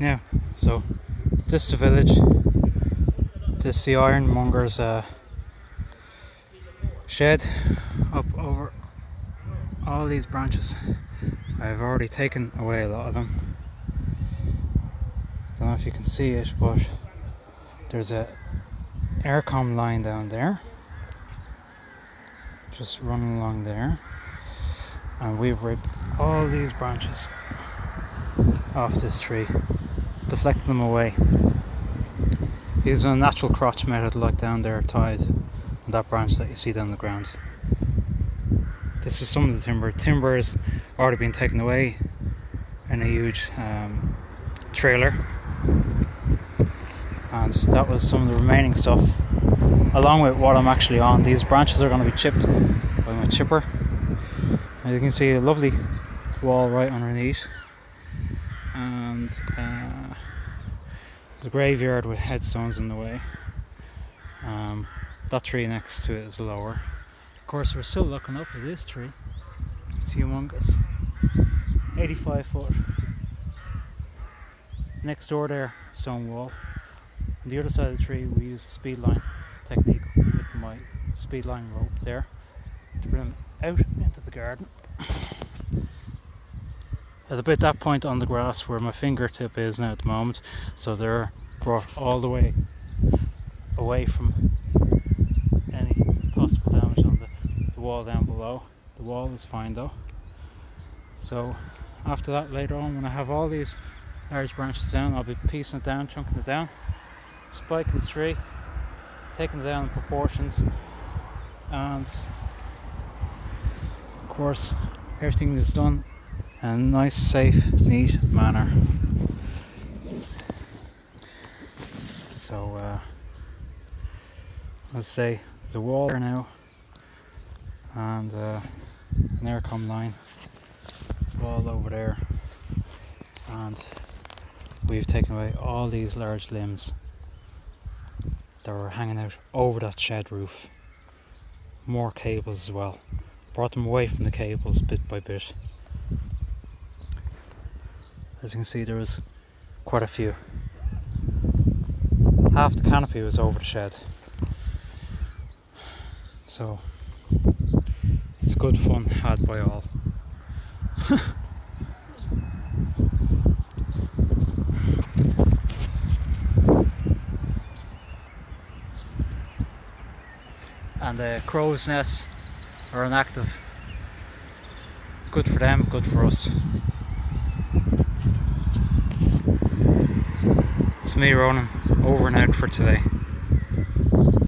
Yeah, so this is the village. This is the ironmonger's shed up over all these branches. I've already taken away a lot of them. Don't know if you can see it, but there's a aircom line down there, just running along there, and we've ripped all these branches off this tree, deflecting them away. Using a natural crotch method, like down there tied on that branch that you see down the ground. This is some of the timber. Timber has already been taken away in a huge trailer, and that was some of the remaining stuff, along with what I'm actually on. These branches are going to be chipped by my chipper. As you can see, a lovely wall right underneath, and the graveyard with headstones in the way. That tree next to it is lower. Of course, we're still looking up at this tree. It's humongous, 85 foot. Next door there, stone wall. On the other side of the tree, we use a speed line technique with my speed line rope there to bring them out into the garden. At about that point on the grass where my fingertip is now at the moment, so they're brought all the way away from any possible damage on the wall down below. The wall is fine though. So after that, later on, when I have all these large branches down, I'll be piecing it down, chunking it down, spiking the tree, taking it down in proportions, and of course everything is done in a nice, safe, neat manner. So let's say there's a wall there now, and an aircom line wall over there, and we've taken away all these large limbs that were hanging out over that shed roof. More cables as well. Brought them away from the cables bit by bit. As you can see, there was quite a few. Half the canopy was over the shed. So it's good fun had by all. And the crow's nests are inactive. Good for them, good for us. It's me, Ronan, over and out for today.